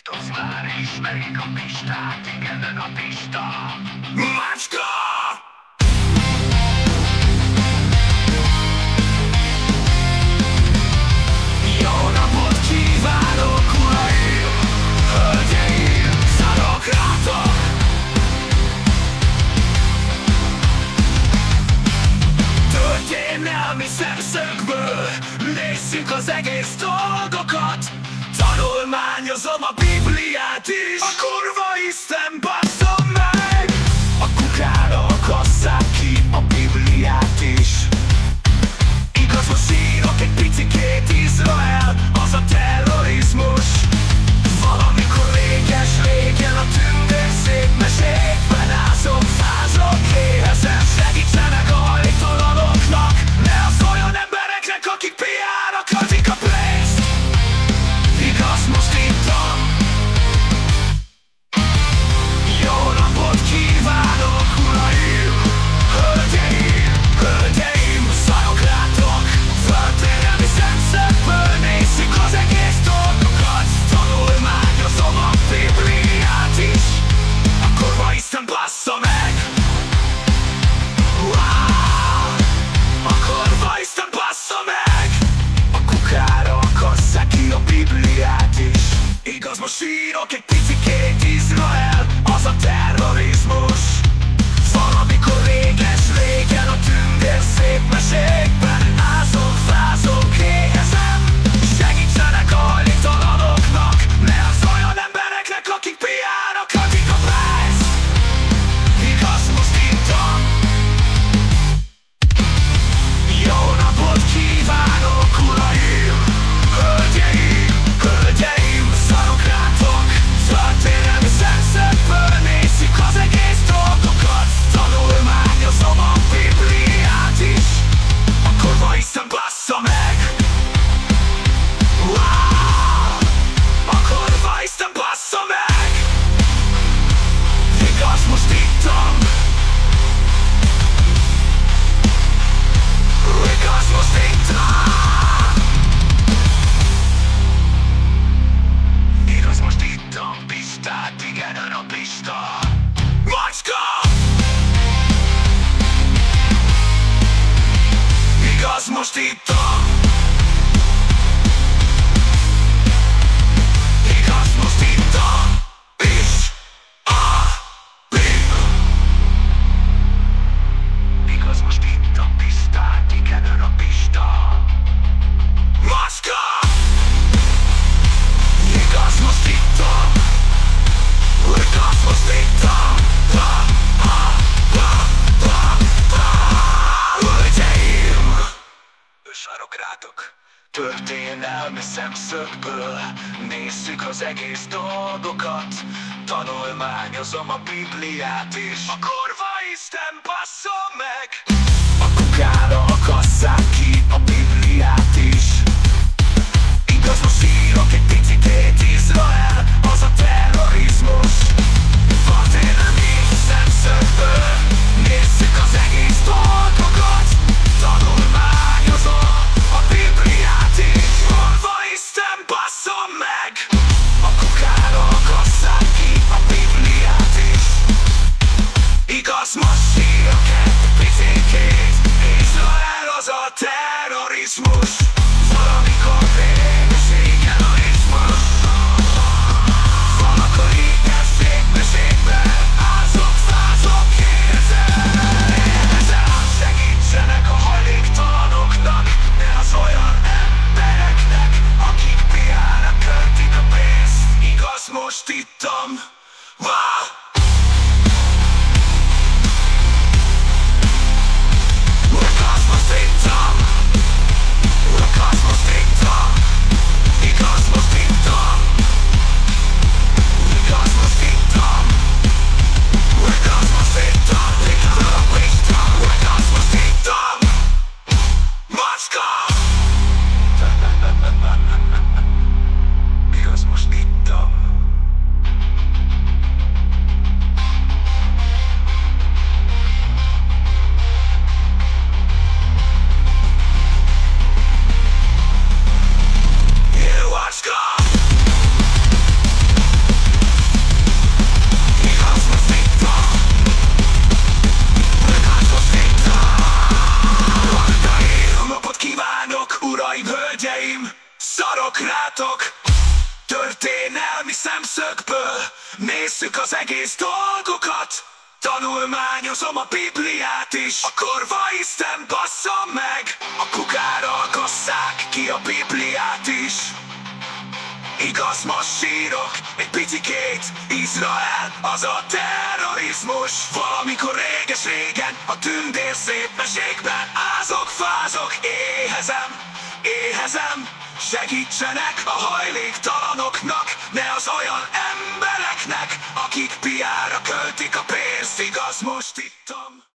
Krisztus már ismerik a Pistát, igen, a Pista Macska! Jó napot kívánok, uraim, hölgyeim, szarok rátok! Történelmi szemszögből nézzük az egész dolgokat. Tanulmányozom a Bibliát is, a kurva Isten basszom meg! A kukára akasszák ki a Bibliát is. Igaz, most írok egy picikét, Izrael, az a terrorizmus. Valamikor réges-régen a tündérszép mesékben ázom, fázok, éhezem, segítsenek a hajléktalanoknak, ne az olyan embereknek, akik piára kötik a pénzt. Igaz, most ittam. Jó napot kívánok, uraim, hölgyeim, hölgyeim, szarok rátok! Történelmi szemszögből nézzük az egész dolgokat. Tanulmányozom a Bibliát is, a kurva Isten bassza meg! A kurva Isten bassza meg! A kukára akasszák ki a Bibliát is. Igaz, most írok egy picikét, Izrael, az a terrorizmus. Valamikor réges-régen a tündérszép mesékben ázok, fázok, éhezem, segítsenek a hajléktalanoknak, ne az olyan embereknek, akik piára kötik a pénzt. Igaz, most ittam. Jó napot kívánok, uraim, hölgyeim, hölgyeim, szarok rátok! Történelmi szemszögből nézzük az egész dolgokat. Tanulmányozom a Bibliát is, a kurva Isten bassza meg! A kurva Isten bassza meg! Igaz, most ittam. Igaz, most ittam. Igaz, most ittam Pistát, igen, ön a Pista Macska! Igaz, most ittam. Igaz, most ittam. Igaz, most ittam Pistát, igen, ön a Pista Macska! Igaz, most ittam. Igaz, most ittam. Hölgyeim! Szarok rátok! Történelmi szemszögből nézzük az egész dolgokat. Tanulmányozom a Bibliát is, a kurva Isten basszom meg! A kukára akasszák ki a Bibliát is. Igaz, most írok egy picikét, Izrael, az a terrorizmus. Történelmi szemszögből nézzük az egész dolgokat. Tanulmányozom a Bibliát is, kurva Isten basszom meg! A kukára akasszák ki a Bibliát is. Igaz, most írok egy picikét, Izrael, az a terrorizmus. Valamikor réges-régen a izmus. Valamikor réges-régen ázok, fázok, éhezem, segítsenek a hajléktalanoknak, ne az olyan embereknek, akik piára költik a pénzt. Igaz, most ittam. Igaz, most ittam. Igaz, most ittam. Igaz, most ittam. Igaz, most ittam. Igaz, most ittam. Igaz, most ittam. Macska! Igaz, most ittam. Szarok rátok! Történelmi szemszögből nézzük az egész dolgokat. Tanulmányozom a Bibliát is, a kurva Isten basszom meg. A kukára akasszák ki a Bibliát is. Igaz, most sírok egy picikét, Izrael az a terrorizmus. Valamikor réges-régen a tündér szép mesékben ázok-fázok, éhezem. Segítsenek a hajléktalanoknak, ne az olyan embereknek, akik piára költik a pénzt. Igaz, most